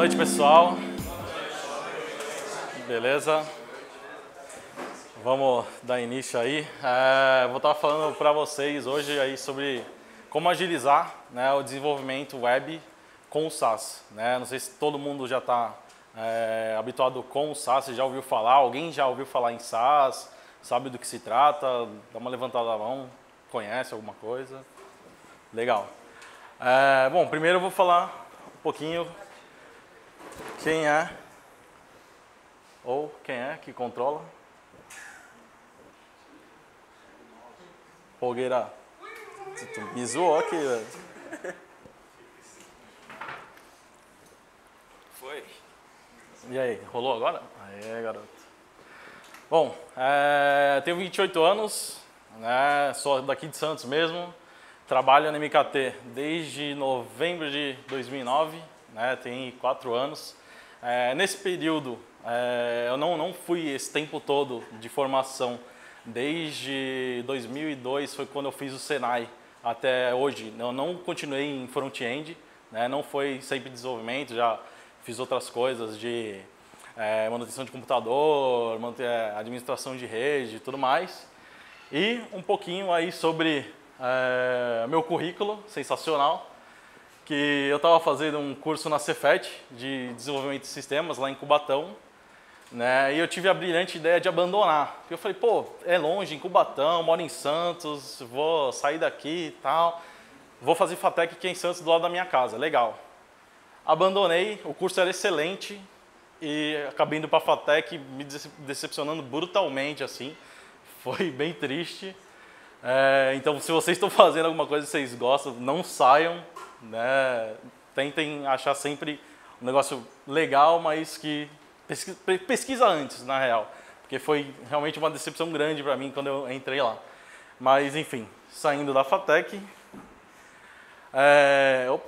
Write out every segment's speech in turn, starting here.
noite, pessoal. Beleza? Vamos dar início aí. Vou estar falando para vocês hoje aí sobre como agilizar, né, o desenvolvimento web com o SaaS. Né? Não sei se todo mundo já está habituado com o SaaS, já ouviu falar, alguém já ouviu falar em SaaS, sabe do que se trata, dá uma levantada da mão, conhece alguma coisa. Legal. Bom, primeiro eu vou falar um pouquinho quem é ou quem é que controla. Fogueira, tu me zoou aqui, velho. Foi. E aí, rolou agora? Aê, garoto. Bom, tenho 28 anos, né, sou daqui de Santos mesmo, trabalho na MKT desde novembro de 2009, né, tem 4 anos. Nesse período, eu não fui esse tempo todo de formação, desde 2002 foi quando eu fiz o Senai até hoje. Eu não continuei em front-end, né, não foi sempre desenvolvimento, já fiz outras coisas de manutenção de computador, administração de rede e tudo mais. E um pouquinho aí sobre meu currículo, sensacional, que eu estava fazendo um curso na Cefet de desenvolvimento de sistemas lá em Cubatão, né, e eu tive a brilhante ideia de abandonar. Eu falei, pô, é longe, em Cubatão, moro em Santos, vou sair daqui e tal, vou fazer FATEC aqui em Santos do lado da minha casa, legal. Abandonei, o curso era excelente e acabei indo para a FATEC me decepcionando brutalmente, assim, foi bem triste. Então, se vocês estão fazendo alguma coisa que vocês gostam, não saiam, né? Tentem achar sempre um negócio legal, mas que pesquisa antes, na real, porque foi realmente uma decepção grande para mim quando eu entrei lá. Mas, enfim, saindo da FATEC, o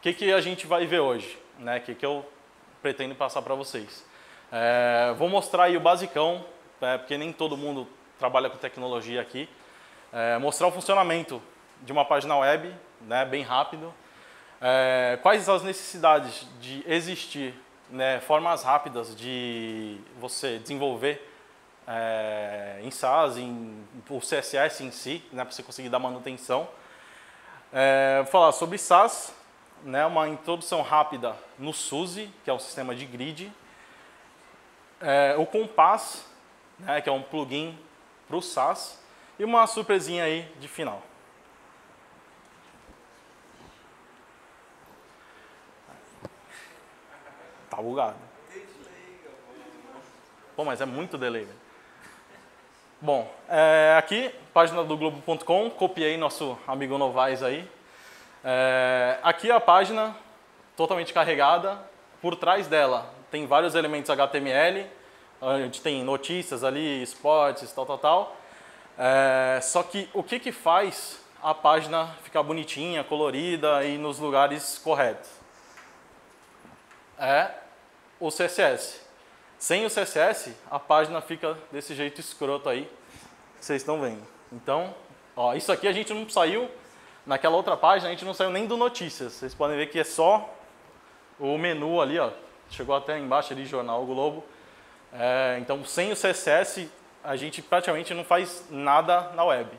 que a gente vai ver hoje, né? O que eu pretendo passar para vocês. Vou mostrar aí o basicão, porque nem todo mundo trabalha com tecnologia aqui. Mostrar o funcionamento de uma página web, né, bem rápido. Quais as necessidades de existir, né, formas rápidas de você desenvolver em SaaS, o CSS em si, né, para você conseguir dar manutenção. Vou falar sobre SaaS, né, uma introdução rápida no SUSE, que é um sistema de grid. O Compass, né, que é um plugin para o SaaS. E uma surpresinha aí de final. Tá bugado. Pô, mas é muito delay, velho. Bom, aqui, página do Globo.com, copiei nosso amigo Novaes aí. Aqui a página totalmente carregada. Por trás dela tem vários elementos HTML. A gente tem notícias ali, esportes, tal. Só que o que faz a página ficar bonitinha, colorida e nos lugares corretos? É o CSS. Sem o CSS, a página fica desse jeito escroto aí, que vocês estão vendo. Então, ó, isso aqui a gente não saiu, naquela outra página a gente não saiu nem do notícias. Vocês podem ver que é só o menu ali, ó, chegou até embaixo ali, Jornal Globo. Então, sem o CSS, a gente praticamente não faz nada na web.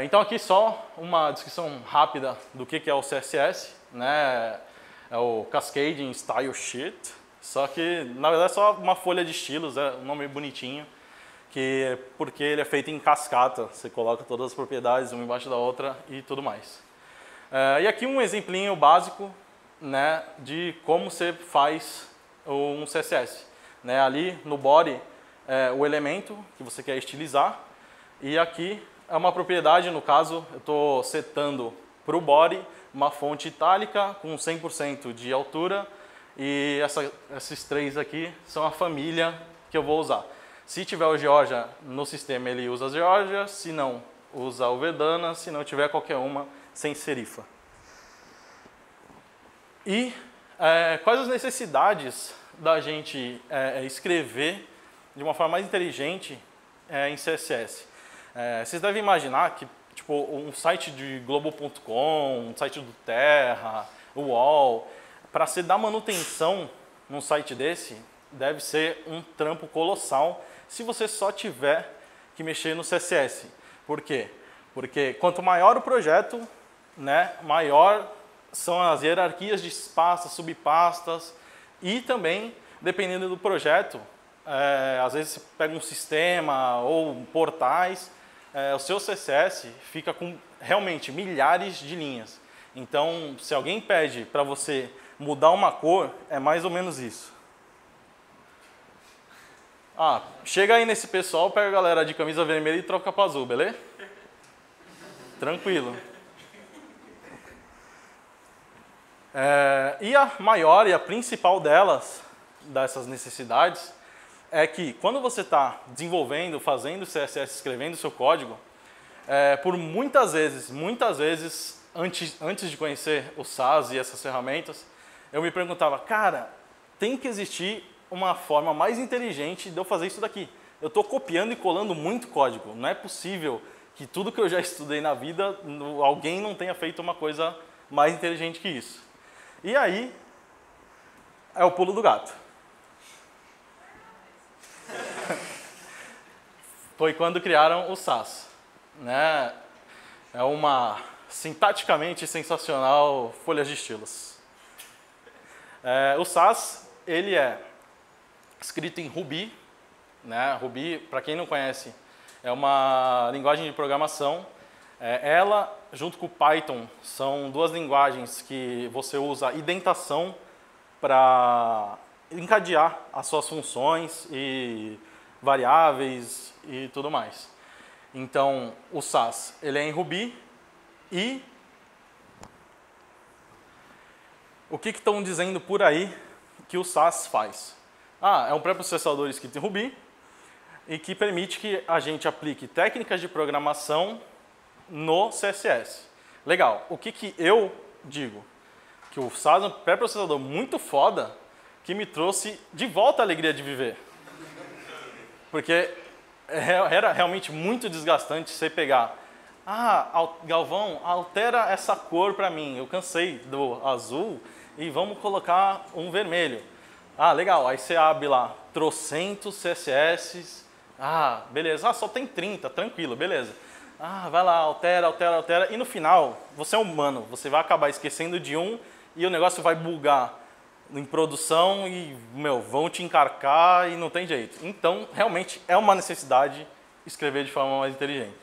Então, aqui só uma descrição rápida do que é o CSS, né? É o Cascading Style Sheet, só que, na verdade, é só uma folha de estilos, é um nome bonitinho, porque ele é feito em cascata, você coloca todas as propriedades uma embaixo da outra e tudo mais. E aqui um exemplinho básico, né, de como você faz um CSS. Né, ali no body o elemento que você quer estilizar, e aqui é uma propriedade, no caso eu estou setando para o body uma fonte itálica com 100% de altura, e esses três aqui são a família que eu vou usar. Se tiver o Georgia no sistema, ele usa Georgia, se não, usa o Verdana, se não tiver qualquer uma, sem serifa. E quais as necessidades da gente escrever de uma forma mais inteligente em CSS? Vocês devem imaginar que tipo um site de Globo.com, um site do Terra, o UOL, para você dar manutenção num site desse, deve ser um trampo colossal se você só tiver que mexer no CSS. Por quê? Porque quanto maior o projeto, né, maior são as hierarquias de pastas, subpastas e também, dependendo do projeto, às vezes você pega um sistema ou portais, o seu CSS fica com realmente milhares de linhas. Então, se alguém pede para você mudar uma cor, é mais ou menos isso. Chega aí nesse pessoal, pega a galera de camisa vermelha e troca para azul, beleza? Tranquilo. E a maior e a principal dessas necessidades, é que quando você está desenvolvendo, fazendo CSS, escrevendo seu código, por muitas vezes, antes de conhecer o SAS e essas ferramentas, eu me perguntava, cara, tem que existir uma forma mais inteligente de eu fazer isso daqui. Eu estou copiando e colando muito código. Não é possível que tudo que eu já estudei na vida, alguém não tenha feito uma coisa mais inteligente que isso. E aí, é o pulo do gato. Foi quando criaram o SAS. Né? É uma sintaticamente sensacional folha de estilos. O SAS, ele é escrito em Ruby. Né? Ruby, para quem não conhece, é uma linguagem de programação. Ela, junto com o Python, são duas linguagens que você usa indentação para encadear as suas funções e variáveis e tudo mais. Então, o SAS, ele é em Ruby e o que estão dizendo por aí que o SAS faz? É um pré-processador escrito em Ruby e que permite que a gente aplique técnicas de programação no CSS. Legal. O que eu digo? Que o SAS é um pré-processador muito foda que me trouxe de volta a alegria de viver. Porque era realmente muito desgastante você pegar, Galvão, altera essa cor para mim, eu cansei do azul e vamos colocar um vermelho. Legal, aí você abre lá, trocentos CSS, beleza, só tem 30, tranquilo, beleza. Vai lá, altera, e no final, você é humano, você vai acabar esquecendo de um e o negócio vai bugar em produção e, vão te encarcar e não tem jeito. Então, realmente, é uma necessidade escrever de forma mais inteligente.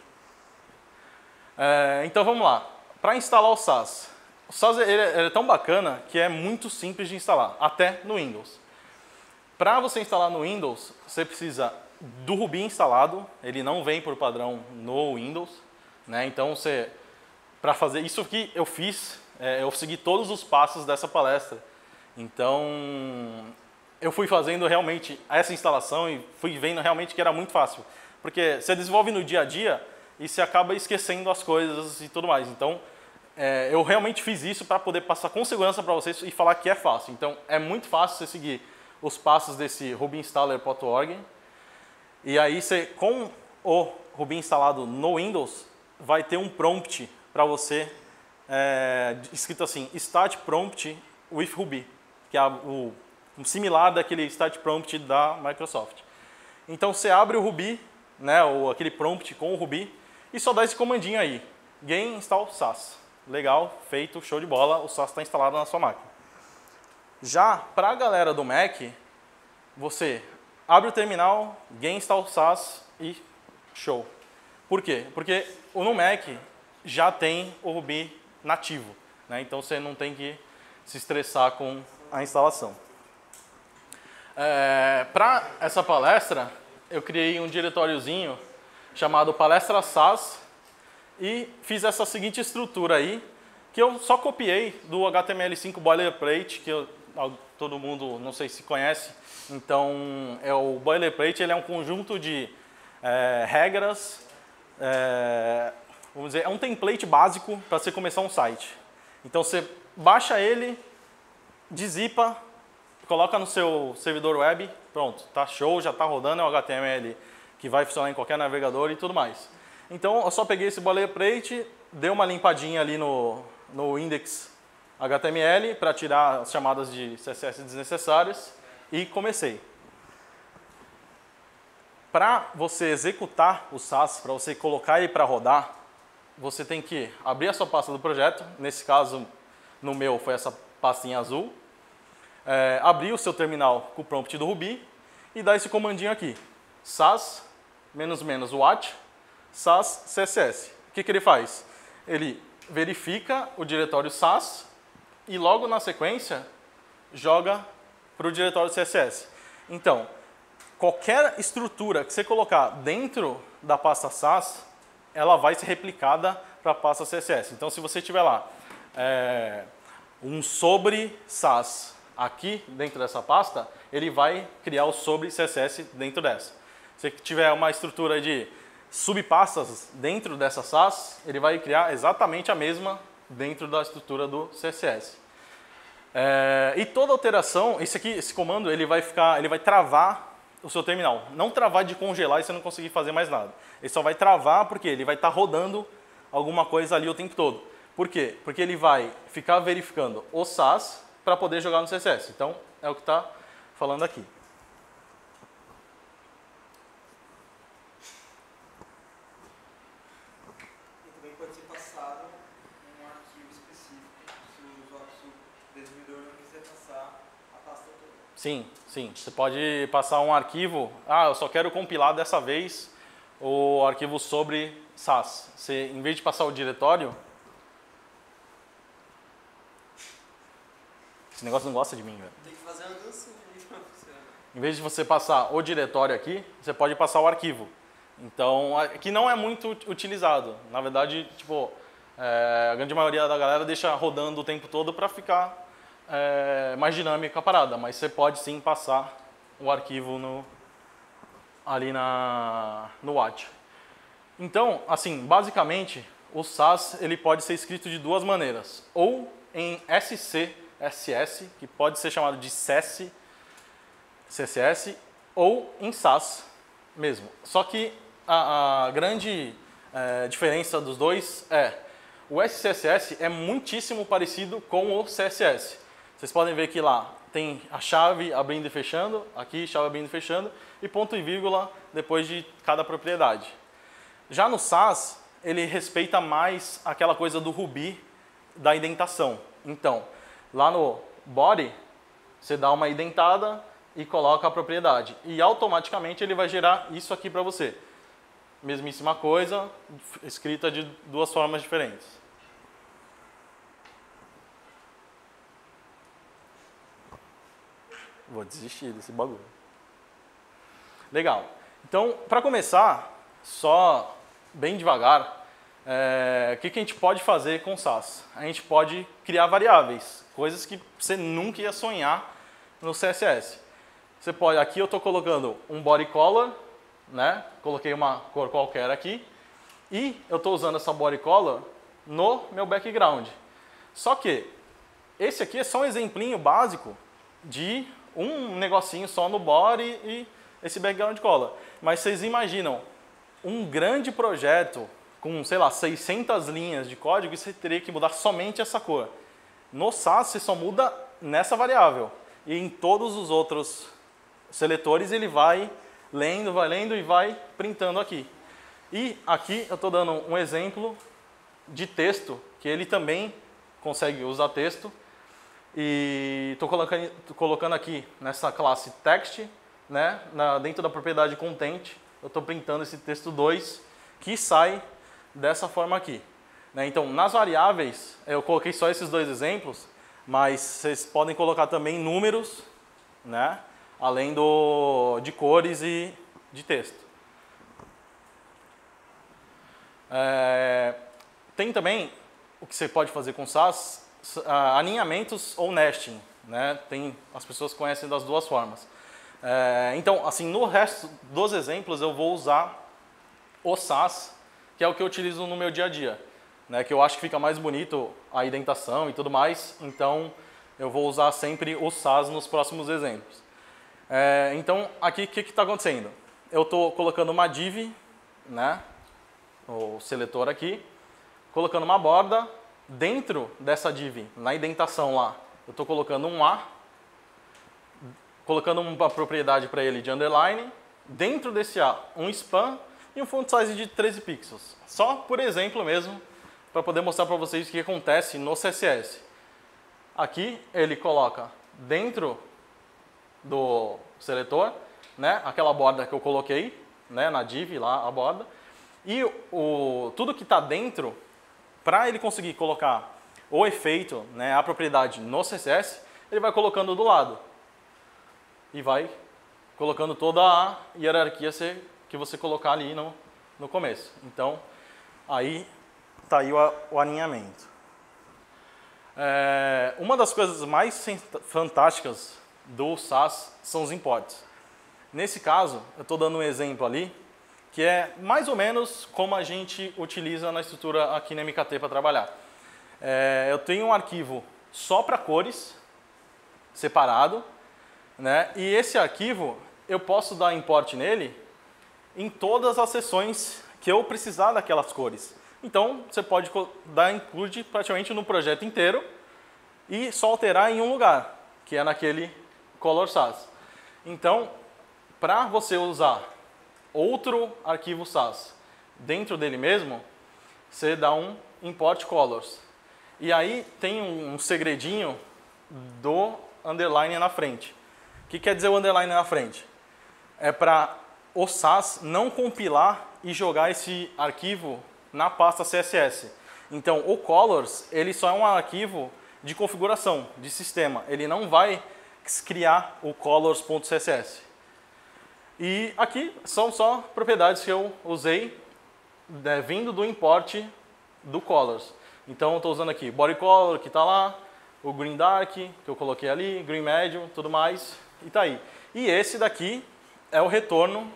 Então, vamos lá. Para instalar o SAS. O SAS ele é tão bacana que é muito simples de instalar, até no Windows. Para você instalar no Windows, você precisa do Ruby instalado, ele não vem por padrão no Windows, né? Então, para fazer isso que eu fiz, eu segui todos os passos dessa palestra. Então, eu fui fazendo realmente essa instalação e fui vendo realmente que era muito fácil. Porque você desenvolve no dia a dia e você acaba esquecendo as coisas e tudo mais. Então, eu realmente fiz isso para poder passar com segurança para vocês e falar que é fácil. Então, é muito fácil você seguir os passos desse rubyinstaller.org. E aí, com o Ruby instalado no Windows, vai ter um prompt para você, escrito assim, Start Prompt with Ruby, que é o similar daquele Start Prompt da Microsoft. Então, você abre o Ruby, né, ou aquele prompt com o Ruby, e só dá esse comandinho aí, Gen install SAS. Legal, feito, show de bola, o SAS está instalado na sua máquina. Já para a galera do Mac, você abre o terminal, Gen install SAS e show. Por quê? Porque no Mac já tem o Ruby nativo, né? Então você não tem que se estressar com a instalação. Para essa palestra, eu criei um diretóriozinho chamado Palestra SAS e fiz essa seguinte estrutura aí, que eu só copiei do HTML5 Boilerplate, que todo mundo, não sei se conhece. Então, o Boilerplate ele é um conjunto de regras, vamos dizer, é um template básico para você começar um site. Então, você baixa ele, dezipa, coloca no seu servidor web, pronto, tá show, já está rodando, é o HTML que vai funcionar em qualquer navegador e tudo mais. Então, eu só peguei esse boilerplate, dei uma limpadinha ali no index HTML para tirar as chamadas de CSS desnecessárias e comecei. Para você executar o Sass, para você colocar ele para rodar, você tem que abrir a sua pasta do projeto, nesse caso, no meu, foi essa pastinha azul, abrir o seu terminal com o prompt do Ruby e dar esse comandinho aqui, sass --watch sass css. O que ele faz? Ele verifica o diretório sass e logo na sequência joga para o diretório CSS. Então, qualquer estrutura que você colocar dentro da pasta sass, ela vai ser replicada para a pasta CSS. Então, se você tiver lá um sobre sass aqui dentro dessa pasta, ele vai criar o sobre CSS dentro dessa. Se tiver uma estrutura de subpastas dentro dessa sass, ele vai criar exatamente a mesma dentro da estrutura do CSS. E toda alteração, esse comando, ele vai travar o seu terminal. Não travar de congelar e você não conseguir fazer mais nada. Ele só vai travar porque ele vai estar rodando alguma coisa ali o tempo todo. Por quê? Porque ele vai ficar verificando o sass para poder jogar no CSS. Então, é o que está falando aqui. E também pode ser passado um arquivo específico, se o desenvolvedor não quiser passar a pasta toda. Sim, sim. Você pode passar um arquivo. Eu só quero compilar dessa vez o arquivo sobre sass. Você, em vez de passar o diretório... Esse negócio não gosta de mim, velho. Tem que fazer uma dancinha ali pra funcionar. Em vez de você passar o diretório aqui, você pode passar o arquivo. Então, que não é muito utilizado. Na verdade, tipo, a grande maioria da galera deixa rodando o tempo todo para ficar mais dinâmica a parada. Mas você pode sim passar o arquivo ali no watch. Então, assim, basicamente, o Sass ele pode ser escrito de duas maneiras. Ou em SCSS, que pode ser chamado de CSS, ou em Sass mesmo. Só que a grande diferença dos dois o SCSS é muitíssimo parecido com o CSS. Vocês podem ver que lá tem a chave abrindo e fechando, aqui chave abrindo e fechando, e ponto e vírgula depois de cada propriedade. Já no Sass, ele respeita mais aquela coisa do Ruby da indentação. Então, lá no body, você dá uma indentada e coloca a propriedade. E automaticamente ele vai gerar isso aqui para você. Mesmíssima coisa, escrita de duas formas diferentes. Vou desistir desse bagulho. Legal. Então, para começar, só bem devagar, o que a gente pode fazer com Sass? A gente pode criar variáveis, coisas que você nunca ia sonhar no CSS. Você pode, aqui eu estou colocando um body color, né? Coloquei uma cor qualquer aqui, e eu estou usando essa body color no meu background. Só que esse aqui é só um exemplinho básico de um negocinho só no body e esse background color. Mas vocês imaginam um grande projeto com, sei lá, 600 linhas de código e você teria que mudar somente essa cor. No Sass, você só muda nessa variável. E em todos os outros seletores, ele vai lendo e vai printando aqui. E aqui eu estou dando um exemplo de texto, que ele também consegue usar texto. E estou colocando aqui nessa classe text, né, dentro da propriedade content, eu estou printando esse texto 2, que sai dessa forma aqui. Né? Então, nas variáveis, eu coloquei só esses dois exemplos, mas vocês podem colocar também números, né, além de cores e de texto. Tem também o que você pode fazer com Sass, alinhamentos ou nesting. Né? As pessoas conhecem das duas formas. Então, assim, no resto dos exemplos eu vou usar o Sass, que é o que eu utilizo no meu dia a dia, né? Que eu acho que fica mais bonito a indentação e tudo mais, então eu vou usar sempre o Sass nos próximos exemplos. Então, aqui o que está acontecendo? Eu estou colocando uma div, né? o seletor aqui, colocando uma borda dentro dessa div, na indentação lá. Eu estou colocando um A, colocando uma propriedade para ele de underline, dentro desse A um span e um font size de 13 pixels. Só por exemplo mesmo, para poder mostrar para vocês o que acontece no CSS. Aqui ele coloca dentro do seletor, né, aquela borda que eu coloquei, né, na div lá, a borda, e tudo que está dentro, para ele conseguir colocar o efeito, né, a propriedade no CSS, ele vai colocando do lado e vai colocando toda a hierarquia que você colocar ali no começo. Então, aí está aí o alinhamento. Uma das coisas mais fantásticas do Sass são os imports. Nesse caso, eu estou dando um exemplo ali, que é mais ou menos como a gente utiliza na estrutura aqui na MKT para trabalhar. Eu tenho um arquivo só para cores, separado, né? E esse arquivo eu posso dar import nele em todas as seções que eu precisar daquelas cores. Então, você pode dar include praticamente no projeto inteiro e só alterar em um lugar, que é naquele Color Sass. Então, para você usar outro arquivo Sass dentro dele mesmo, você dá um import colors. E aí tem um segredinho do underline na frente. O que quer dizer o underline na frente? É para o Sass não compilar e jogar esse arquivo na pasta CSS. Então, o colors, ele só é um arquivo de configuração, de sistema. Ele não vai criar o colors.css. E aqui são só propriedades que eu usei vindo do import do colors. Então, eu estou usando aqui body color, que está lá, o green dark, que eu coloquei ali, green medium, tudo mais, e está aí. E esse daqui é o retorno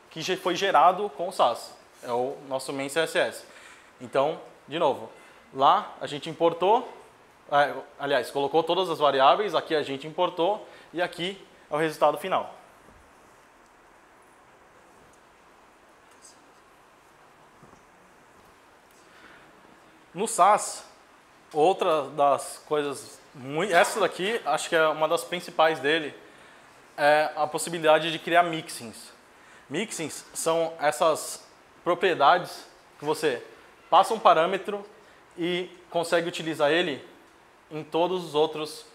que já foi gerado com o Sass. É o nosso main CSS. Então, de novo, lá a gente importou, aliás, colocou todas as variáveis, aqui a gente importou, e aqui é o resultado final. No Sass, outra das coisas, essa daqui acho que é uma das principais dele, é a possibilidade de criar mixins. Mixins são essas propriedades que você passa um parâmetro e consegue utilizar ele em todos os outros,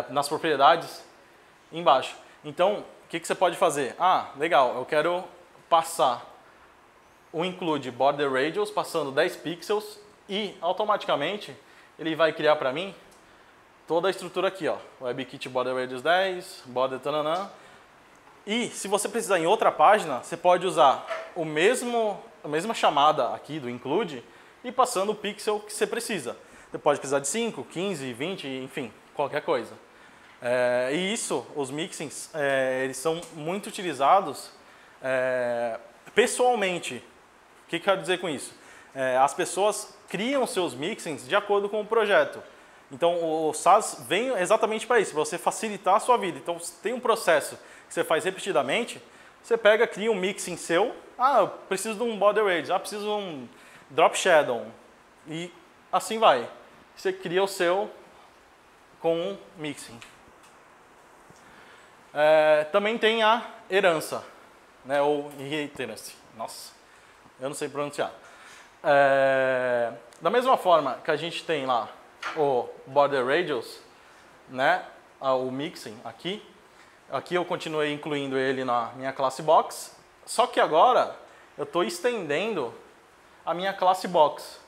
nas propriedades embaixo. Então, o que você pode fazer? Ah, legal, eu quero passar o include border radius passando 10 pixels e automaticamente ele vai criar para mim toda a estrutura aqui, ó, WebKit border radius 10, border tananã. E se você precisar em outra página, você pode usar a mesma chamada aqui do include e passando o pixel que você precisa. Você pode precisar de 5, 15, 20, enfim, qualquer coisa. E isso, os mixins, eles são muito utilizados pessoalmente. O que eu quero dizer com isso? As pessoas criam seus mixins de acordo com o projeto. Então, o Sass vem exatamente para isso, para você facilitar a sua vida. Então, se tem um processo que você faz repetidamente, você pega, cria um mixin seu. Ah, eu preciso de um border radius. Ah, preciso de um drop shadow. E assim vai. Você cria o seu com um mixin. Também tem a herança, né, ou inheritance. Nossa, eu não sei pronunciar. Da mesma forma que a gente tem lá o border radius, né, o mixin aqui eu continuei incluindo ele na minha classe box, só que agora eu estou estendendo a minha classe box.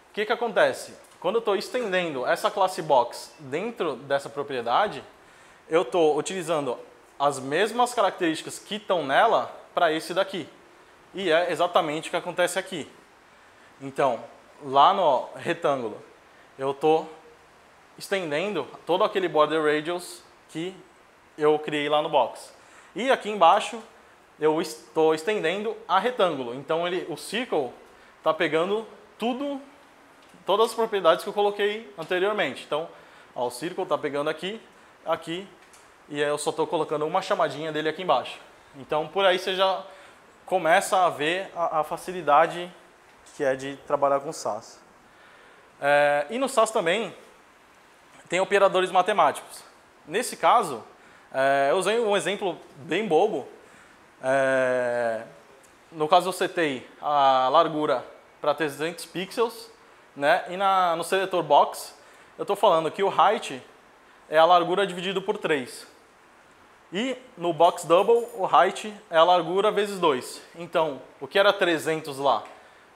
O que acontece? Quando eu estou estendendo essa classe box dentro dessa propriedade, eu estou utilizando as mesmas características que estão nela para esse daqui. E é exatamente o que acontece aqui. Então, lá no retângulo, eu estou estendendo todo aquele border radius que eu criei lá no box. E aqui embaixo, eu estou estendendo a retângulo. Então, o circle está pegando todas as propriedades que eu coloquei anteriormente. Então, ó, o circle está pegando aqui, e eu só estou colocando uma chamadinha dele aqui embaixo. Então, por aí você já começa a ver a facilidade que é de trabalhar com SAS. E no SAS também tem operadores matemáticos. Nesse caso, eu usei um exemplo bem bobo. No caso eu setei a largura para 300 pixels, né? E no seletor box eu estou falando que o height é a largura dividido por 3. E no box double o height é a largura vezes 2. Então, o que era 300 lá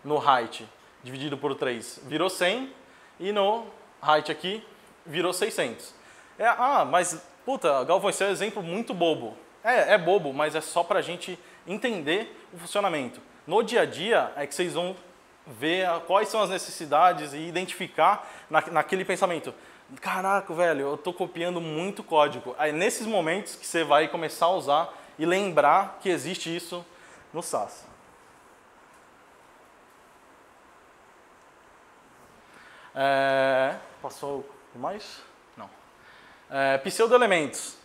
no height dividido por 3 virou 100 e no height aqui virou 600. Mas puta, Galvão, esse é um exemplo muito bobo. É bobo, mas é só para a gente entender o funcionamento. No dia a dia é que vocês vão ver quais são as necessidades e identificar naquele pensamento. Caraca, velho, eu estou copiando muito código. É nesses momentos que você vai começar a usar e lembrar que existe isso no SAS. Passou mais? Não. Pseudo-elementos.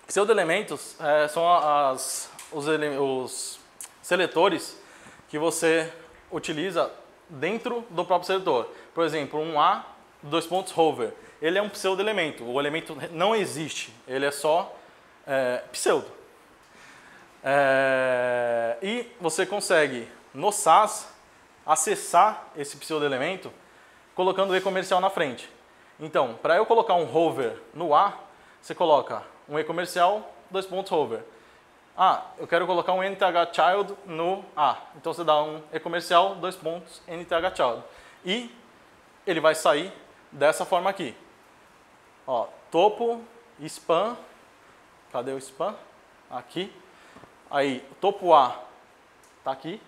Pseudo-elementos são os seletores que você utiliza dentro do próprio seletor. Por exemplo, um A, hover. Ele é um pseudo-elemento. O elemento não existe. Ele é só pseudo. E você consegue, no SAS, acessar esse pseudo-elemento colocando o e-comercial na frente. Então, para eu colocar um hover no A, você coloca um e-comercial, hover. Eu quero colocar um nthchild no A. Então você dá um e-comercial, nthchild. E ele vai sair dessa forma aqui. Topo, span. Cadê o span? Aqui. Aí, topo A está aqui.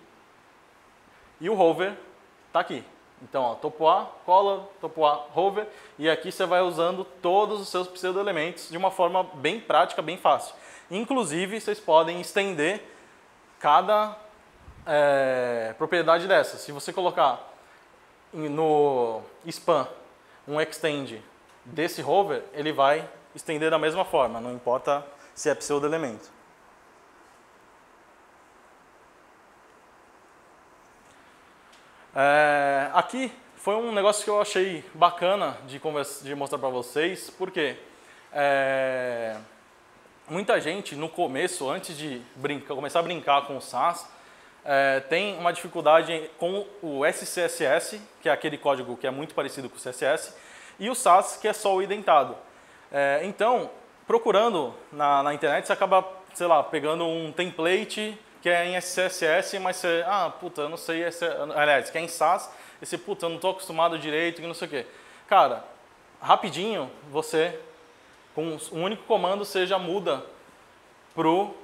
E o hover está aqui. Então, topo A, color, topo A, hover. E aqui você vai usando todos os seus pseudo-elementos de uma forma bem prática, bem fácil. Inclusive, vocês podem estender cada propriedade dessa. Se você colocar no span um extend desse hover, ele vai estender da mesma forma, não importa se é pseudo-elemento. Aqui foi um negócio que eu achei bacana de mostrar para vocês, porque muita gente no começo, antes de começar a brincar com o SAS, tem uma dificuldade com o SCSS, que é aquele código que é muito parecido com o CSS, e o SAS, que é só o identado. Então, procurando na internet, você acaba, sei lá, pegando um template que é em SCSS, mas você, eu não sei, aliás, que é em SAS, e você, eu não estou acostumado direito, que não sei o quê. Cara, rapidinho, você, com um único comando, você já muda pro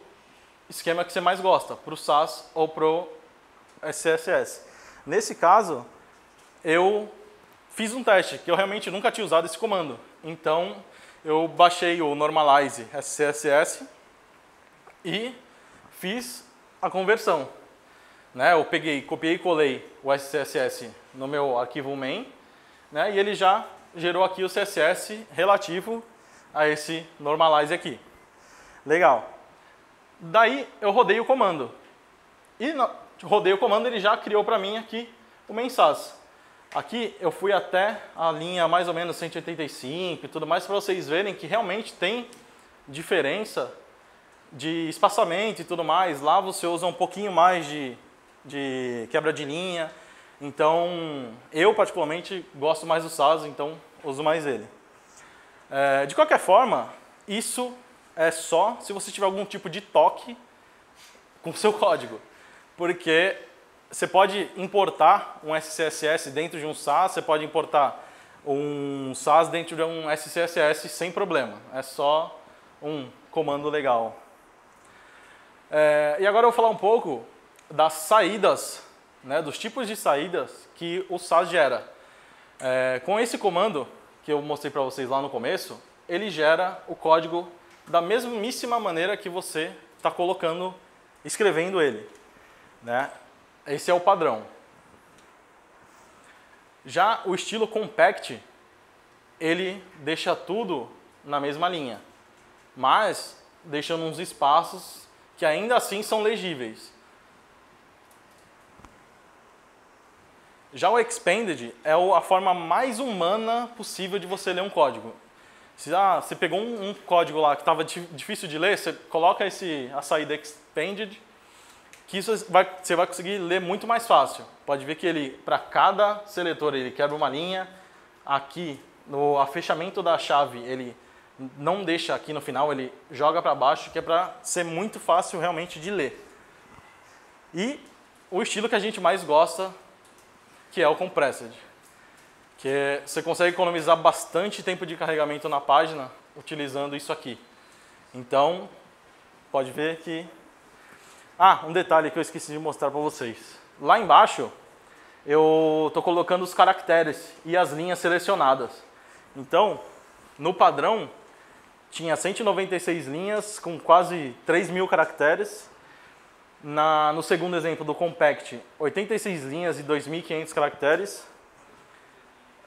esquema que você mais gosta, pro SAS ou pro SCSS. Nesse caso, eu fiz um teste, que eu realmente nunca tinha usado esse comando. Então, eu baixei o Normalize SCSS e fiz a conversão. Eu copiei e colei o SCSS no meu arquivo main, e ele já gerou aqui o CSS relativo a esse Normalize aqui. Legal. Daí eu rodei o comando. E rodei o comando, ele já criou para mim aqui o main SAS. Aqui eu fui até a linha mais ou menos 185 e tudo mais, para vocês verem que realmente tem diferença de espaçamento e tudo mais. Lá você usa um pouquinho mais de quebra de linha. Então, eu particularmente gosto mais do SAS, então uso mais ele. De qualquer forma, isso é só se você tiver algum tipo de toque com o seu código. Porque você pode importar um SCSS dentro de um SAS, você pode importar um SAS dentro de um SCSS sem problema. É só um comando legal. E agora eu vou falar um pouco das saídas, dos tipos de saídas que o SAS gera. Com esse comando que eu mostrei para vocês lá no começo, ele gera o código da mesmíssima maneira que você está escrevendo ele. Esse é o padrão. Já o estilo compact, ele deixa tudo na mesma linha, mas deixando uns espaços que ainda assim são legíveis. Já o Expanded é a forma mais humana possível de você ler um código. Se você pegou um código lá que estava difícil de ler, você coloca a saída Expanded, que você vai conseguir ler muito mais fácil. Pode ver que ele, para cada seletor, ele quebra uma linha. Aqui, no fechamento da chave, ele não deixa aqui no final, ele joga para baixo, que é para ser muito fácil realmente de ler. E o estilo que a gente mais gosta, que é o Compressed, que você consegue economizar bastante tempo de carregamento na página utilizando isso aqui. Então, pode ver que... um detalhe que eu esqueci de mostrar para vocês. Lá embaixo, eu estou colocando os caracteres e as linhas selecionadas. Então, no padrão, tinha 196 linhas com quase 3.000 caracteres. No segundo exemplo do Compact, 86 linhas e 2.500 caracteres.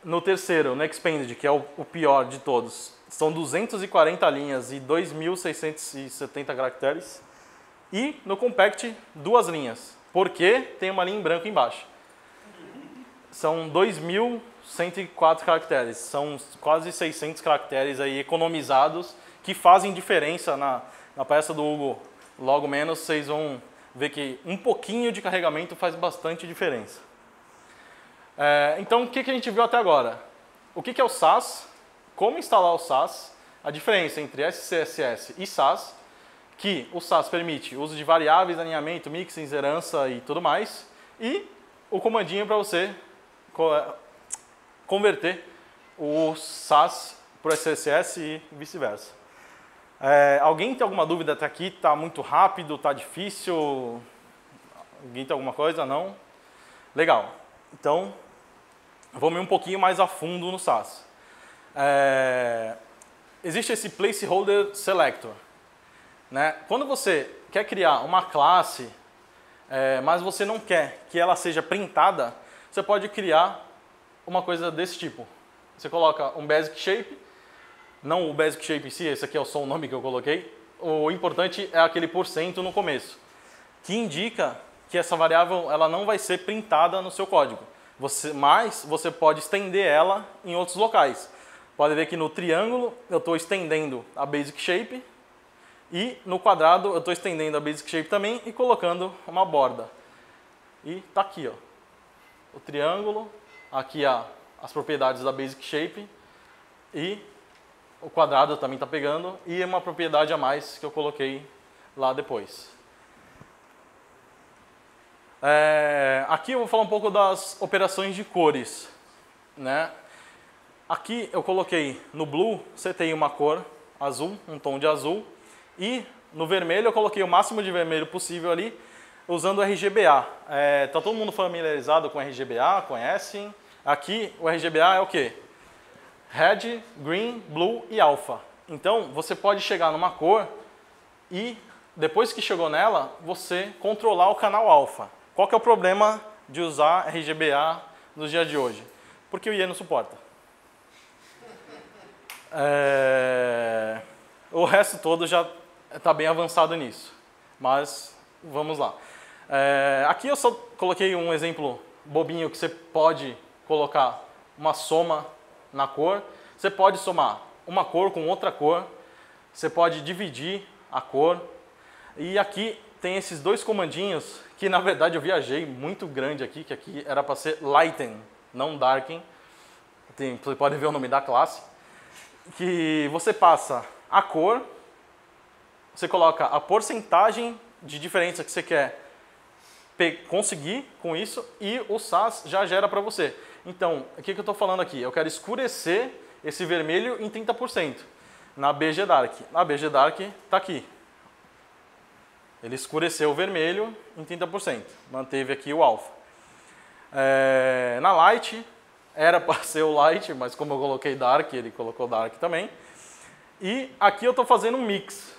No terceiro, no Expanded, que é o pior de todos, são 240 linhas e 2.670 caracteres. E no Compact, 2 linhas, porque tem uma linha em branco embaixo. São 2.104 caracteres, são quase 600 caracteres aí economizados, que fazem diferença na peça do Hugo. Logo menos vocês vão ver que um pouquinho de carregamento faz bastante diferença. Então, o que a gente viu até agora? O que é o Sass? Como instalar o Sass? A diferença entre SCSS e Sass, que o Sass permite o uso de variáveis, alinhamento, mixins, herança e tudo mais, e o comandinho para você converter o Sass para o SCSS e vice-versa. Alguém tem alguma dúvida até aqui? Está muito rápido? Está difícil? Alguém tem alguma coisa? Não? Legal. Então, vamos ir um pouquinho mais a fundo no Sass. Existe esse Placeholder Selector. Né? Quando você quer criar uma classe, mas você não quer que ela seja printada, você pode criar uma coisa desse tipo. Você coloca um Basic Shape, não o Basic Shape em si, esse aqui é só o nome que eu coloquei. O importante é aquele % no começo, que indica que essa variável ela não vai ser printada no seu código. Mas você pode estender ela em outros locais. Pode ver que no triângulo eu estou estendendo a Basic Shape e no quadrado eu estou estendendo a Basic Shape também e colocando uma borda. E está aqui, ó, o triângulo, aqui as propriedades da Basic Shape e o quadrado também está pegando e uma propriedade a mais que eu coloquei lá depois. Aqui eu vou falar um pouco das operações de cores, né? Aqui eu coloquei no Blue, setei uma cor azul, um tom de azul, e no vermelho eu coloquei o máximo de vermelho possível ali, usando o RGBA. Tá todo mundo familiarizado com RGBA, conhecem? Aqui o RGBA é o quê? Red, Green, Blue e Alpha. Então você pode chegar numa cor e depois que chegou nela, você controlar o canal Alpha. Qual que é o problema de usar RGBA nos dias de hoje? Porque o IE não suporta. O resto todo já está bem avançado nisso. Mas vamos lá. Aqui eu só coloquei um exemplo bobinho que você pode colocar uma soma na cor. Você pode somar uma cor com outra cor. Você pode dividir a cor. E aqui tem esses dois comandinhos que na verdade eu viajei muito grande aqui, que aqui era para ser lighten, não darken. Você pode ver o nome da classe. Que você passa a cor, você coloca a porcentagem de diferença que você quer conseguir com isso e o Sass já gera para você. Então, o que eu estou falando aqui? Eu quero escurecer esse vermelho em 30%. Na BG Dark. Na BG Dark está aqui. Ele escureceu o vermelho em 30%. Manteve aqui o alfa. Na Light, era para ser o Light, mas como eu coloquei Dark, ele colocou Dark também. E aqui eu estou fazendo um mix.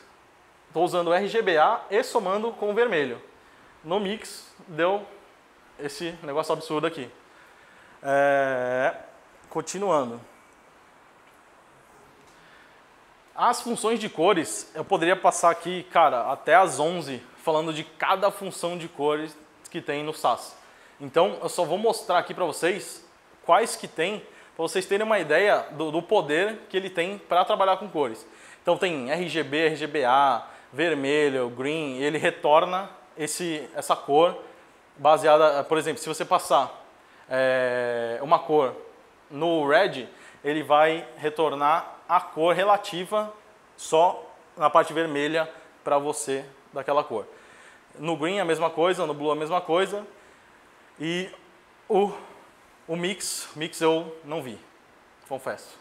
Estou usando o RGBA e somando com o vermelho. No mix, deu esse negócio absurdo aqui. Continuando. As funções de cores, eu poderia passar aqui, cara, até às 11, falando de cada função de cores que tem no Sass. Então, eu só vou mostrar aqui para vocês quais que tem, para vocês terem uma ideia do poder que ele tem para trabalhar com cores. Então, tem RGB, RGBA, vermelho, green, e ele retorna essa cor baseada, por exemplo, se você passar uma cor no red, ele vai retornar a cor relativa só na parte vermelha para você daquela cor. No green a mesma coisa, no blue a mesma coisa. E o mix eu não vi, confesso.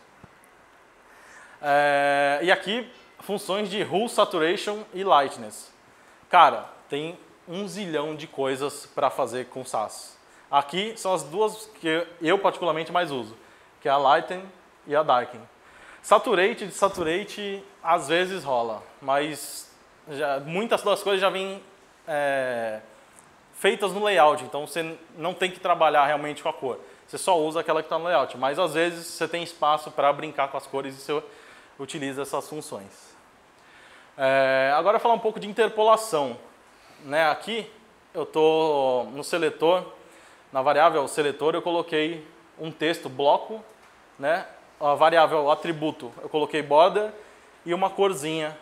E aqui, funções de Hue, Saturation e Lightness. Cara, tem um zilhão de coisas para fazer com SAS. Aqui são as duas que eu particularmente mais uso, que é a Lighten e a Darken. Saturate às vezes rola, mas muitas das coisas já vêm feitas no layout, então você não tem que trabalhar realmente com a cor. Você só usa aquela que está no layout, mas às vezes você tem espaço para brincar com as cores e você utiliza essas funções. Agora falar um pouco de interpolação. Aqui eu estou no seletor, na variável seletor eu coloquei um texto, bloco, a variável atributo eu coloquei border e uma corzinha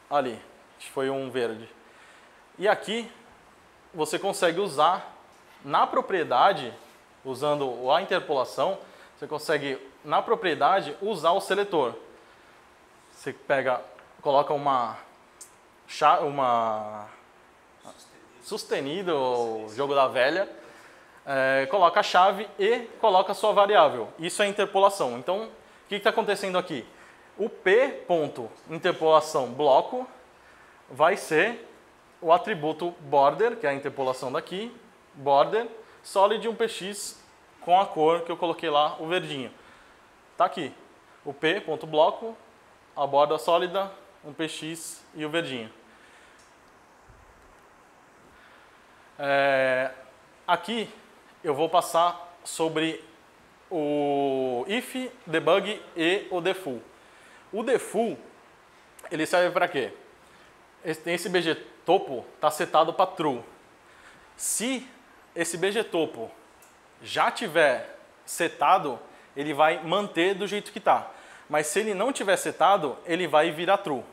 ali, que foi um verde. E aqui você consegue usar na propriedade, usando a interpolação, você consegue na propriedade usar o seletor. Você coloca uma sustenido, jogo da velha, coloca a chave e coloca a sua variável. Isso é interpolação. Então, o que está acontecendo aqui? O p.interpolação bloco vai ser o atributo border, que é a interpolação daqui, border, solid 1px com a cor que eu coloquei lá, o verdinho. Está aqui, o p.bloco, a borda sólida, 1px e o verdinho. Aqui eu vou passar sobre o if, debug e o defull. O defull, ele serve para quê? Esse BG topo está setado para true. Se esse BG topo já tiver setado, ele vai manter do jeito que está. Mas se ele não tiver setado, ele vai virar true.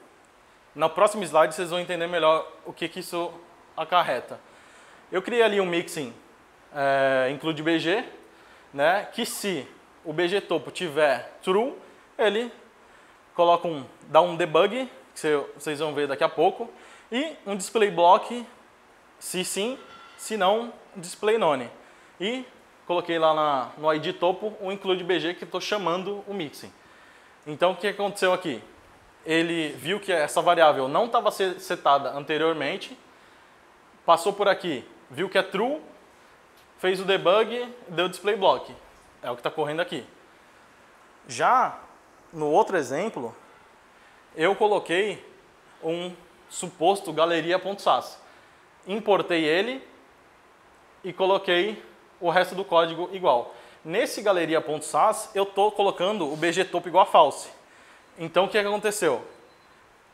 No próximo slide vocês vão entender melhor o que isso acarreta. Eu criei ali um mixing include BG, que se o BG topo tiver true, ele coloca dá um debug, que vocês vão ver daqui a pouco, e um display block, se sim, se não, display none. E coloquei lá no ID topo o include BG que eu estou chamando o mixing. Então o que aconteceu aqui? Ele viu que essa variável não estava setada anteriormente, passou por aqui, viu que é true, fez o debug, deu display block. É o que está correndo aqui. Já no outro exemplo, eu coloquei um suposto galeria.sas. Importei ele e coloquei o resto do código igual. Nesse galeria.sas, eu estou colocando o BG topo igual a false. Então, o que aconteceu?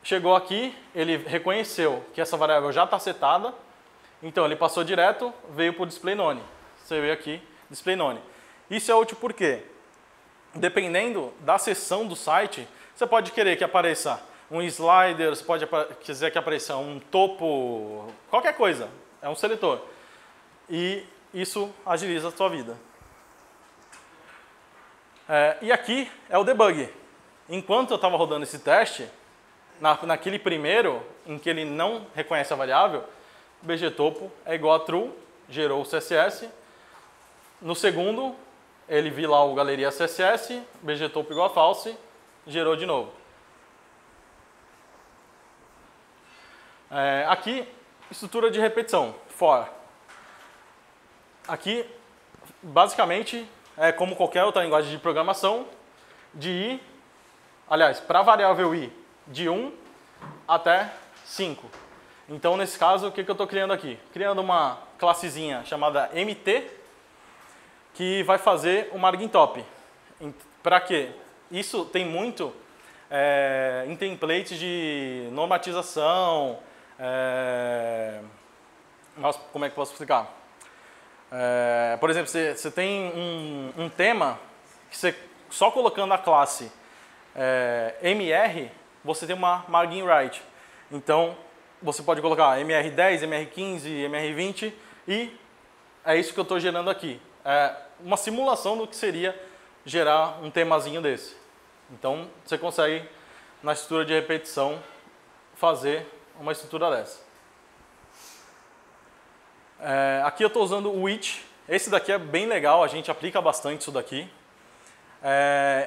Chegou aqui, ele reconheceu que essa variável já está setada, então ele passou direto, veio para o display none. Você vê aqui, display none. Isso é útil por quê? Dependendo da seção do site, você pode querer que apareça um slider, você pode quiser que apareça um topo, qualquer coisa, é um seletor. E isso agiliza a sua vida. E aqui é o debug. Enquanto eu estava rodando esse teste, naquele primeiro, em que ele não reconhece a variável, bgtopo é igual a true, gerou o CSS. No segundo, ele viu lá o galeria CSS, bgtopo igual a false, gerou de novo. Aqui, estrutura de repetição, for. Aqui, basicamente, é como qualquer outra linguagem de programação, de i, aliás, para a variável i, de 1 até 5. Então, nesse caso, o que eu estou criando aqui? Criando uma classezinha chamada mt, que vai fazer o margin top. Para quê? Isso tem muito em templates de normatização. Nossa, como é que eu posso explicar? Por exemplo, você tem um tema que você, só colocando a classe MR, você tem uma margin right. Então, você pode colocar MR10, MR15, MR20 e é isso que eu estou gerando aqui. É uma simulação do que seria gerar um temazinho desse. Então, você consegue, na estrutura de repetição, fazer uma estrutura dessa. Aqui eu estou usando o which. Esse daqui é bem legal, a gente aplica bastante isso daqui.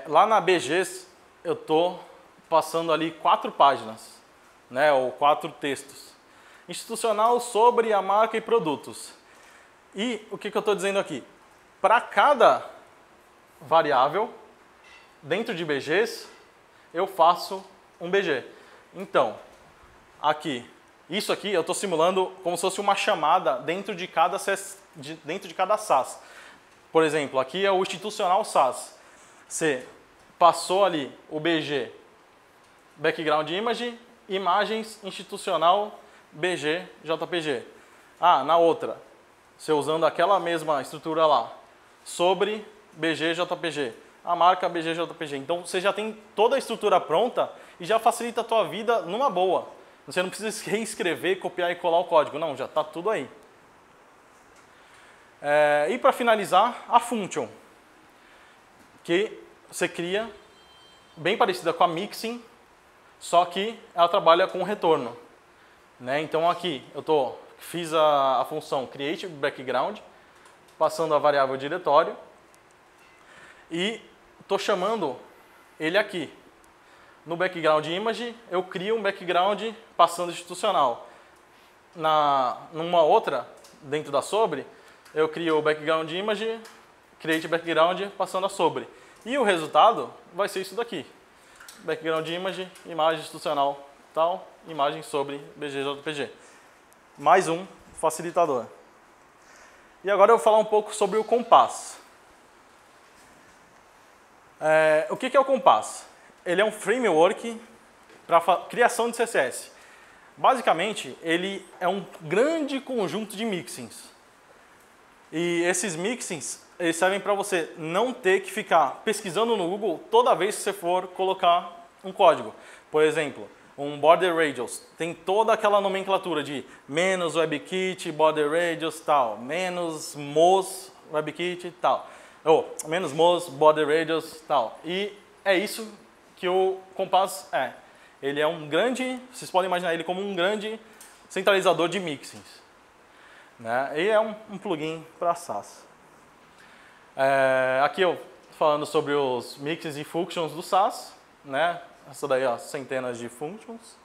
Lá na BGs, eu estou passando ali 4 páginas, né, ou 4 textos. Institucional sobre a marca e produtos. E o que eu estou dizendo aqui? Para cada variável, dentro de BGs, eu faço um BG. Então, aqui, isso aqui eu estou simulando como se fosse uma chamada dentro de cada SAS. Por exemplo, aqui é o institucional SAS. Você passou ali o BG, background image, imagens institucional, BG, JPG. Na outra, você usando aquela mesma estrutura lá, sobre BG, JPG. A marca BG, JPG. Então, você já tem toda a estrutura pronta e já facilita a tua vida numa boa. Você não precisa reescrever, copiar e colar o código. Não, já está tudo aí. E para finalizar, a function, que você cria, bem parecida com a mixin, só que ela trabalha com retorno. Né? Então aqui eu fiz a função create background, passando a variável diretório, e estou chamando ele aqui. No background image, eu crio um background passando institucional. Numa outra, dentro da sobre, eu crio o background image, create background passando a sobre. E o resultado vai ser isso daqui. Background image, imagem institucional, tal, imagem sobre BGJPG. Mais um facilitador. E agora eu vou falar um pouco sobre o Compass. O que é o Compass? Ele é um framework para criação de CSS. Basicamente, ele é um grande conjunto de mixins. E esses mixins, eles servem para você não ter que ficar pesquisando no Google toda vez que você for colocar um código. Por exemplo, um border radius tem toda aquela nomenclatura de menos WebKit, border radius, tal, menos Moz, WebKit, tal, ou menos Moz, border radius, tal. E é isso que o Compass é. Ele é um grande, vocês podem imaginar ele como um grande centralizador de mixins. Né? E é um plugin para SAS. Aqui eu falando sobre os mixins e functions do SAS, né? Essa daí, ó, centenas de functions.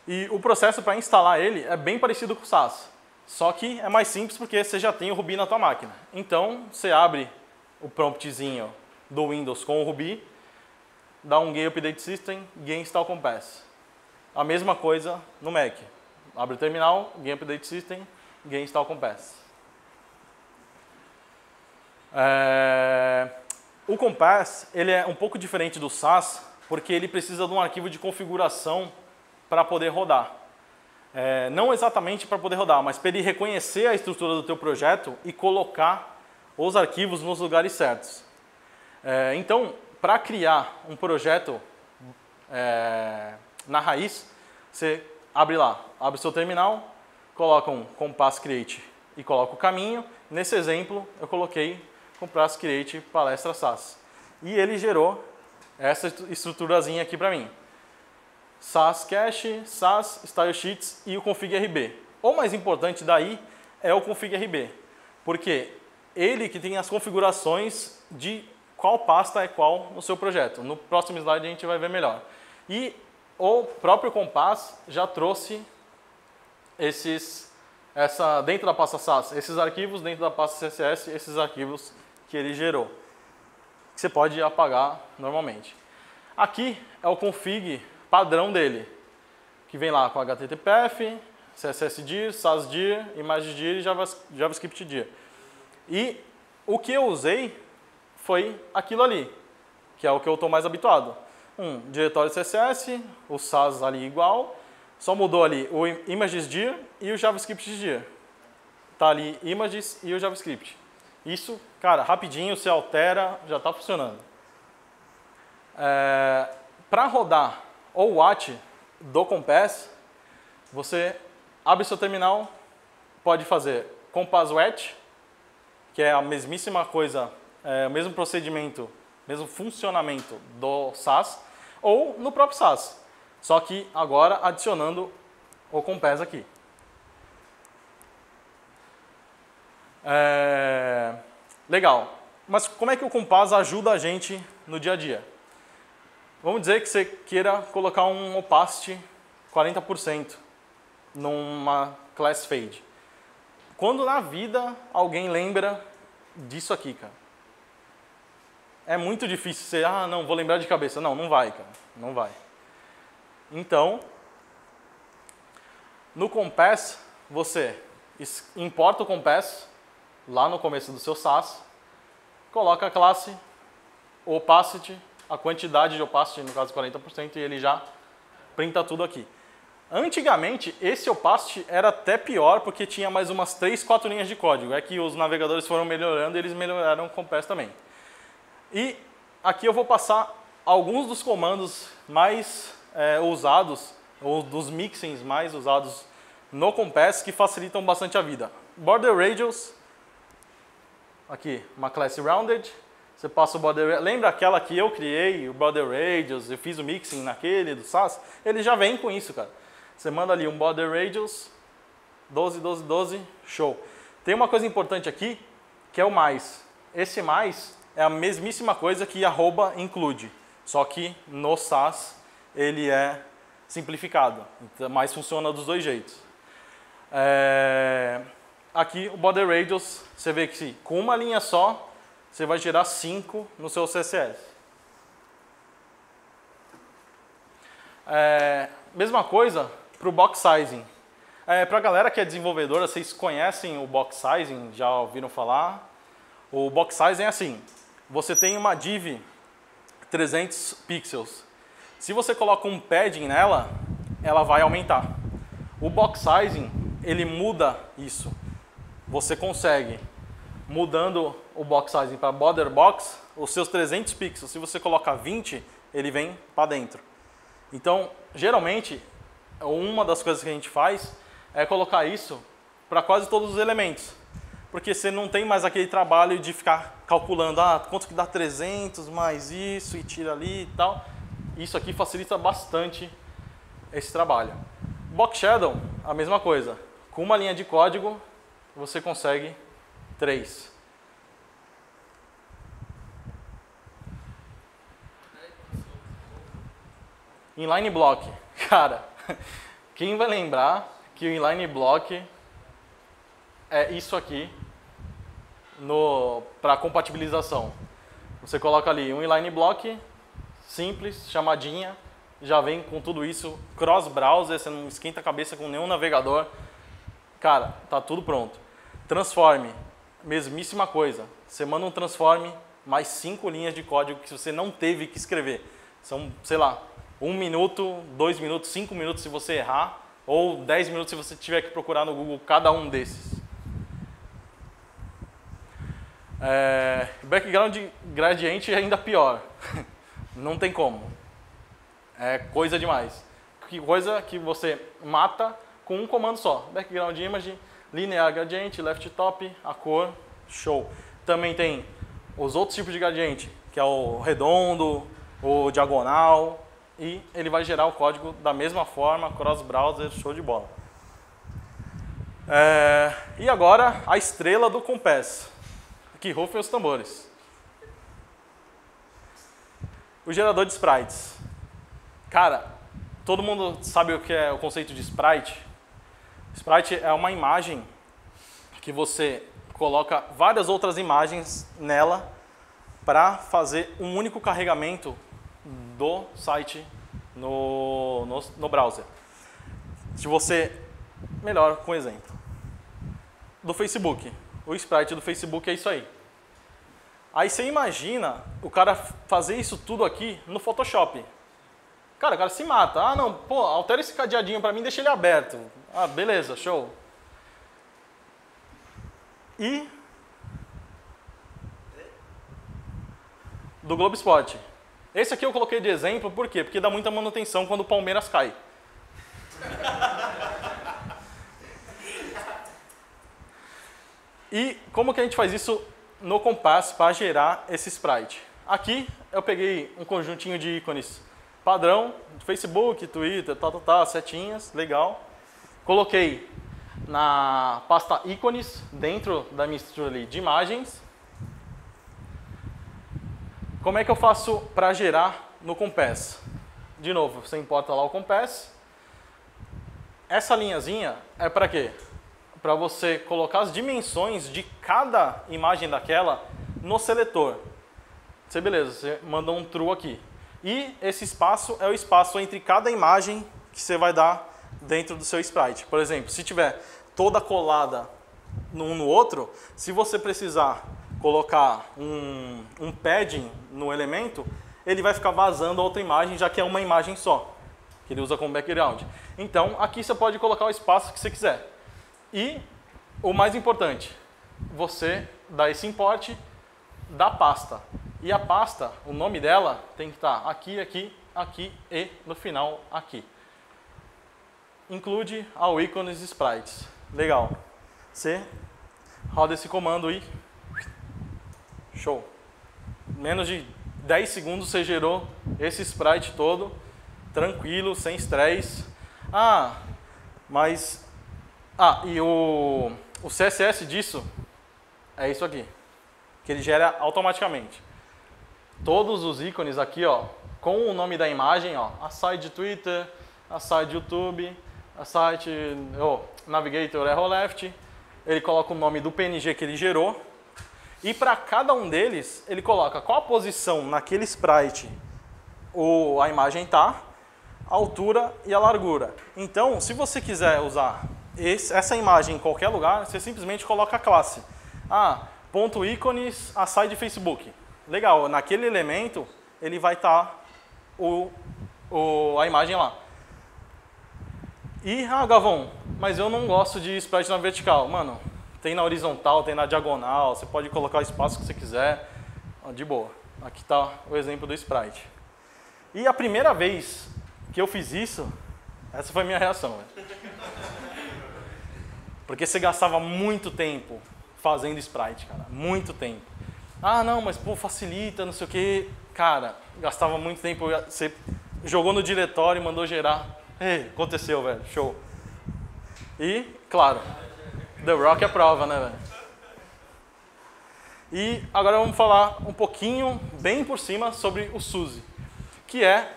E o processo para instalar ele é bem parecido com o SAS, só que é mais simples porque você já tem o Ruby na tua máquina. Então, você abre o promptzinho do Windows com o Ruby, dá um get update system, get install compass. A mesma coisa no Mac. Abre o terminal, get update system, get install compass. O Compass ele é um pouco diferente do SAS porque ele precisa de um arquivo de configuração para poder rodar. Não exatamente para poder rodar, mas para ele reconhecer a estrutura do teu projeto e colocar os arquivos nos lugares certos. Então, para criar um projeto na raiz, você abre lá, abre o seu terminal, coloca um Compass Create e coloca o caminho. Nesse exemplo, eu coloquei Compass Create Palestra SAS. E ele gerou essa estruturazinha aqui para mim. SAS Cache, SAS Style Sheets e o Config RB. O mais importante daí é o Config RB, porque ele que tem as configurações de qual pasta é qual no seu projeto. No próximo slide a gente vai ver melhor. E o próprio Compass já trouxe dentro da pasta SAS, esses arquivos dentro da pasta CSS, esses arquivos que ele gerou, que você pode apagar normalmente. Aqui é o config padrão dele, que vem lá com HTTPF, CSS-dir, SAS-dir, image-dir e JavaScript-dir. E o que eu usei foi aquilo ali, que é o que eu estou mais habituado. Um diretório CSS, o SAS ali igual, só mudou ali o images-dir e o JavaScript-dir. tá ali images e o JavaScript. Isso, cara, rapidinho, você altera, já está funcionando. Para rodar o watch do Compass, você abre seu terminal, pode fazer Compass Watch, que é a mesmíssima coisa, o mesmo procedimento, mesmo funcionamento do SAS, ou no próprio SAS, só que agora adicionando o Compass aqui. Legal, mas como é que o Compass ajuda a gente no dia a dia? Vamos dizer que você queira colocar um opacity 40% numa class fade. Quando na vida alguém lembra disso aqui, cara? É muito difícil você, não, vou lembrar de cabeça. Não, não vai, cara, não vai. Então, no Compass, você importa o Compass lá no começo do seu SAS, coloca a classe opacity, a quantidade de opacity, no caso 40%, e ele já printa tudo aqui. Antigamente, esse opacity era até pior, porque tinha mais umas 3, 4 linhas de código. É que os navegadores foram melhorando e eles melhoraram o Compass também. E aqui eu vou passar alguns dos comandos mais usados, ou dos mixins mais usados no Compass, que facilitam bastante a vida. Border Radius, aqui, uma classe Rounded. Você passa o Border, lembra aquela que eu criei, o Border Radius, eu fiz o mixing naquele do SAS? Ele já vem com isso, cara. Você manda ali um Border Radius, 12, 12, 12, show. Tem uma coisa importante aqui, que é o mais. Esse mais é a mesmíssima coisa que arroba include, só que no SAS ele é simplificado, mas funciona dos dois jeitos. Aqui o Border Radius, você vê que com uma linha só, você vai gerar 5 no seu CSS. Mesma coisa para o box sizing. Para a galera que é desenvolvedora, vocês conhecem o box sizing? Já ouviram falar? O box sizing é assim, você tem uma div 300 pixels. Se você coloca um padding nela, ela vai aumentar. O box sizing, ele muda isso. Você consegue, mudando o box sizing para border box, os seus 300 pixels, se você colocar 20, ele vem para dentro. Então, geralmente, uma das coisas que a gente faz é colocar isso para quase todos os elementos. Porque você não tem mais aquele trabalho de ficar calculando, quanto que dá 300 mais isso e tira ali e tal. Isso aqui facilita bastante esse trabalho. Box Shadow, a mesma coisa. Com uma linha de código, você consegue 3. Inline Block. Cara, quem vai lembrar que o Inline Block é isso aqui para compatibilização. Você coloca ali um Inline Block, simples, chamadinha, já vem com tudo isso, cross-browser, você não esquenta a cabeça com nenhum navegador. Cara, tá tudo pronto. Transform, mesmíssima coisa. Você manda um transform, mais 5 linhas de código que você não teve que escrever. São, sei lá, 1 minuto, 2 minutos, 5 minutos se você errar, ou 10 minutos se você tiver que procurar no Google cada um desses. Background gradient é ainda pior. Não tem como. É coisa demais. Que coisa que você mata com um comando só. Background image, linear gradient, left top, a cor, show. Também tem os outros tipos de gradient, que é o redondo, o diagonal, e ele vai gerar o código da mesma forma, cross-browser, show de bola. E agora, a estrela do Compass. Que rufem os tambores. O gerador de sprites. Cara, todo mundo sabe o que é o conceito de sprite? Sprite é uma imagem que você coloca várias outras imagens nela para fazer um único carregamento do site no browser. Se você... Melhor com exemplo. Do Facebook. O sprite do Facebook é isso aí. Aí você imagina o cara fazer isso tudo aqui no Photoshop. Cara, o cara se mata. Não, pô, altera esse cadeadinho para mim, deixa ele aberto. Beleza, show. e do Globespot. Esse aqui eu coloquei de exemplo, por quê? Porque dá muita manutenção quando o Palmeiras cai. E como que a gente faz isso no Compass para gerar esse sprite? Aqui eu peguei um conjuntinho de ícones padrão, Facebook, Twitter, setinhas, legal. Coloquei na pasta ícones dentro da mistura ali de imagens. Como é que eu faço para gerar no Compass? De novo, você importa lá o Compass. Essa linhazinha é para quê? Para você colocar as dimensões de cada imagem daquela no seletor. Você, beleza, você manda um true aqui. E esse espaço é o espaço entre cada imagem que você vai dar dentro do seu sprite. Por exemplo, se tiver toda colada um no outro, se você precisar colocar um padding no elemento, ele vai ficar vazando a outra imagem, já que é uma imagem só, que ele usa como background. Então, aqui você pode colocar o espaço que você quiser. E o mais importante, você dá esse import da pasta. E a pasta, o nome dela tem que estar aqui, aqui, aqui e no final aqui. Include ao ícones sprites. Legal. Você roda esse comando e show. Menos de 10 segundos você gerou esse sprite todo, tranquilo, sem estresse. E o CSS disso é isso aqui, que ele gera automaticamente. Todos os ícones aqui, ó, com o nome da imagem, ó, a site Twitter, a site YouTube, a site Navigator Arrow Left, ele coloca o nome do PNG que ele gerou. E para cada um deles, ele coloca qual a posição naquele sprite a imagem está, a altura e a largura. Então, se você quiser usar essa imagem em qualquer lugar, você simplesmente coloca a classe. Ponto ícones, a site de Facebook. Legal, naquele elemento, ele vai estar a imagem lá. E, Gavão, mas eu não gosto de sprite na vertical. Mano, tem na horizontal, tem na diagonal, você pode colocar o espaço que você quiser, de boa. Aqui está o exemplo do sprite. E a primeira vez que eu fiz isso, essa foi a minha reação. Porque você gastava muito tempo fazendo sprite, cara, muito tempo. Não, mas pô, facilita, não sei o quê. Cara, gastava muito tempo, você jogou no diretório e mandou gerar. Aconteceu, velho, show. E, claro, The Rock é a prova, né, velho? E agora vamos falar um pouquinho, bem por cima, sobre o SUSE, que é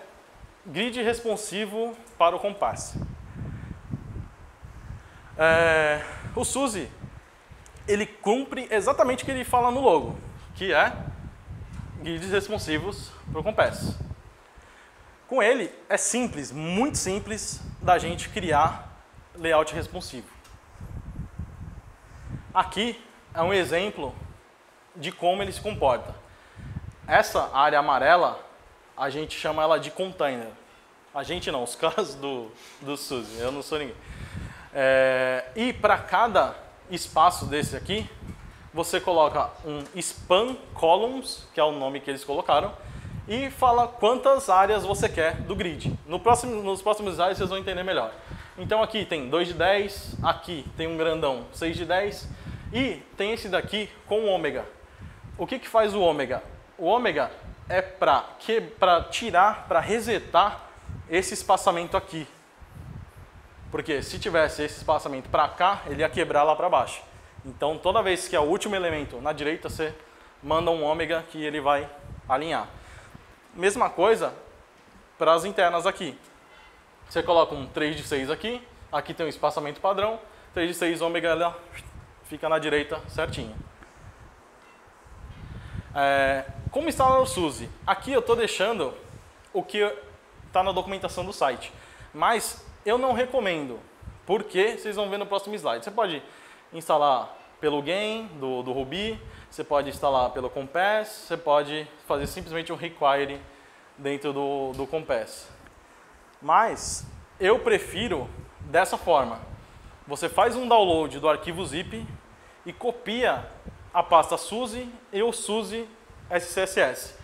grid responsivo para o Compass. O SUSE, ele cumpre exatamente o que ele fala no logo, que é grids responsivos para o Compass. Com ele, é simples, muito simples, da gente criar layout responsivo. Aqui é um exemplo de como ele se comporta. Essa área amarela, a gente chama ela de container. A gente não, os caras do SUSE, eu não sou ninguém. E para cada espaço desse aqui, você coloca um span columns, que é o nome que eles colocaram, e fala quantas áreas você quer do grid. Nos próximos slides vocês vão entender melhor. Então aqui tem 2 de 10, aqui tem um grandão 6 de 10, e tem esse daqui com ômega. O que faz o ômega? O ômega é para tirar, para resetar esse espaçamento aqui. Porque se tivesse esse espaçamento para cá, ele ia quebrar lá para baixo. Então toda vez que é o último elemento na direita, você manda um ômega que ele vai alinhar. Mesma coisa para as internas aqui. Você coloca um 3 de 6 aqui, aqui tem um espaçamento padrão, 3 de 6 ômega ela fica na direita certinho. Como instalar o SUSE? Aqui eu estou deixando o que está na documentação do site, mas eu não recomendo, porque vocês vão ver no próximo slide. Você pode instalar pelo Game do Ruby, você pode instalar pelo Compass, você pode fazer simplesmente um require dentro do Compass. Mas eu prefiro dessa forma. Você faz um download do arquivo zip e copia a pasta SUSE e o SUSE SCSS.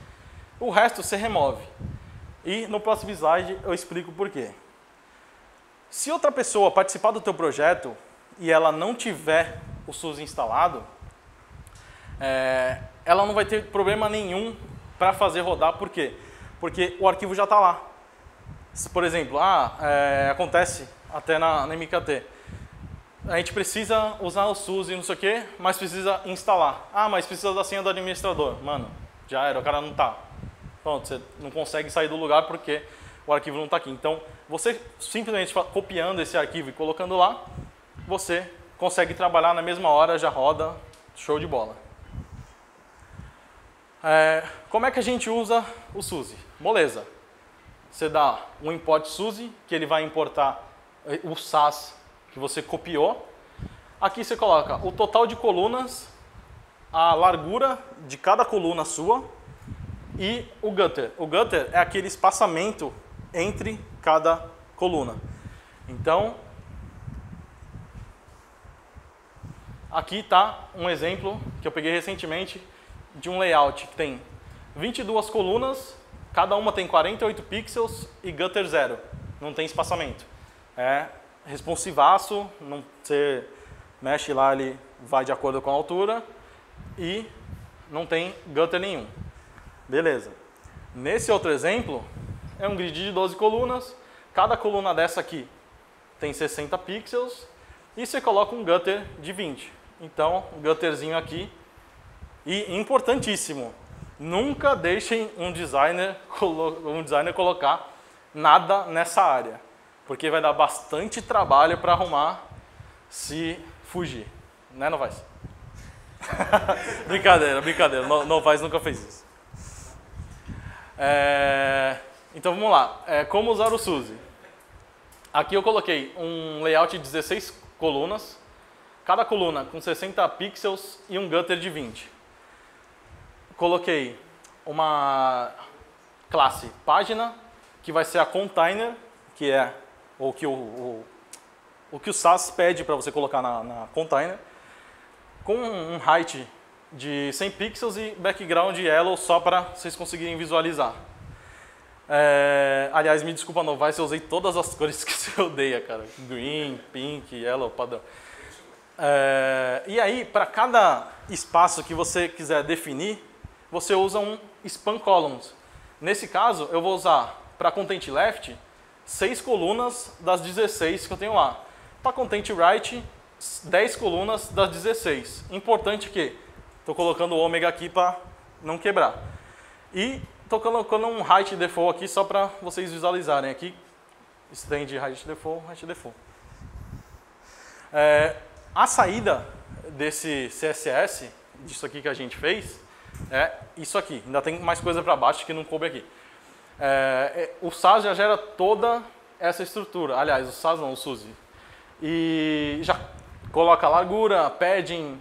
O resto você remove. E no próximo slide eu explico por quê. Se outra pessoa participar do teu projeto e ela não tiver o SUSE instalado, ela não vai ter problema nenhum para fazer rodar. Por quê? Porque o arquivo já está lá. Por exemplo, acontece até na MKT. A gente precisa usar o SUSE, não sei o quê, mas precisa instalar. Mas precisa da senha do administrador. Mano, já era, o cara não está. Pronto, você não consegue sair do lugar porque o arquivo não está aqui. Então, você simplesmente copiando esse arquivo e colocando lá, você consegue trabalhar na mesma hora, já roda, show de bola. Como é que a gente usa o SUSE? Moleza. Você dá um import SUSE, que ele vai importar o SAS que você copiou. Aqui você coloca o total de colunas, a largura de cada coluna sua e o gutter. O gutter é aquele espaçamento entre cada coluna. Então, aqui está um exemplo que eu peguei recentemente de um layout que tem 22 colunas, cada uma tem 48 pixels e gutter 0, não tem espaçamento. É responsivaço, você mexe lá, ele vai de acordo com a altura e não tem gutter nenhum. Beleza. Nesse outro exemplo, é um grid de 12 colunas, cada coluna dessa aqui tem 60 pixels e você coloca um gutter de 20. Então, um gutterzinho aqui. E importantíssimo, nunca deixem um designer colocar nada nessa área, porque vai dar bastante trabalho para arrumar se fugir. Né, Novaes? Brincadeira, brincadeira. Novaes nunca fez isso. Então vamos lá. Como usar o SUSE? Aqui eu coloquei um layout de 16 colunas, cada coluna com 60 pixels e um gutter de 20. Coloquei uma classe página, que vai ser a container, que é o que o SAS pede para você colocar na container, com um height de 100 pixels e background yellow só para vocês conseguirem visualizar. Aliás, me desculpa, Novaes, eu usei todas as cores que você odeia, cara. Green, pink, yellow, padrão. E aí, para cada espaço que você quiser definir, você usa um span columns. Nesse caso, eu vou usar para content left 6 colunas das 16 que eu tenho lá. Para content right, 10 colunas das 16. Importante que estou colocando o ômega aqui para não quebrar. E estou colocando um height default aqui só para vocês visualizarem aqui. Extend height default. A saída desse CSS, disso aqui que a gente fez, é isso aqui. Ainda tem mais coisa para baixo que não coube aqui. O SAS já gera toda essa estrutura. Aliás, o SAS não, o SUSE. E já coloca largura, padding,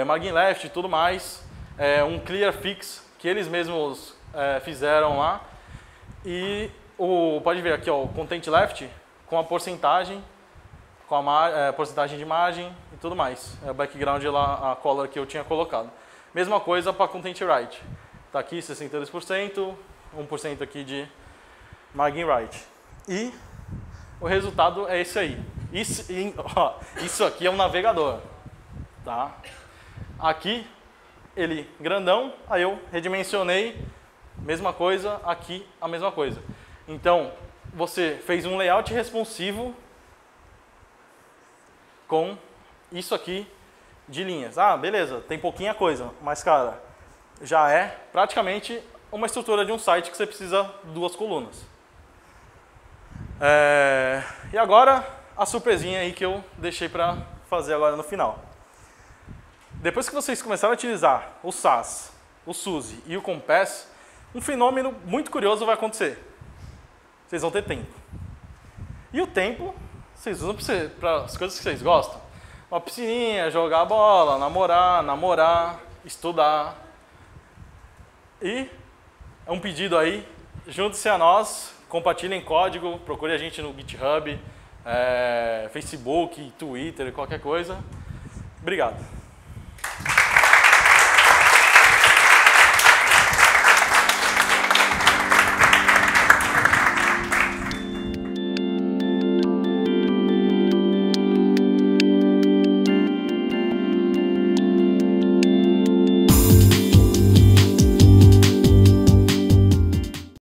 margin left e tudo mais. Um clear fix que eles mesmos fizeram lá. E pode ver aqui, ó, o content left com a porcentagem, com a porcentagem de margem e tudo mais. O background lá, a color que eu tinha colocado. Mesma coisa para content right. Está aqui 62%, 1% aqui de margin right. E o resultado é esse aí. Isso aqui é um navegador. Tá? Aqui, ele grandão, aí eu redimensionei, mesma coisa, aqui a mesma coisa. Então, você fez um layout responsivo com isso aqui de linhas. Beleza, tem pouquinha coisa, mas, cara, já é praticamente uma estrutura de um site que você precisa de 2 colunas. E agora, a surpresinha aí que eu deixei para fazer agora no final. Depois que vocês começarem a utilizar o SAS, o SUSE e o Compass, um fenômeno muito curioso vai acontecer. Vocês vão ter tempo. E o tempo, vocês usam para as coisas que vocês gostam. Uma piscininha, jogar bola, namorar, estudar. E é um pedido aí, junte-se a nós, compartilhem código, procure a gente no GitHub, Facebook, Twitter, qualquer coisa. Obrigado.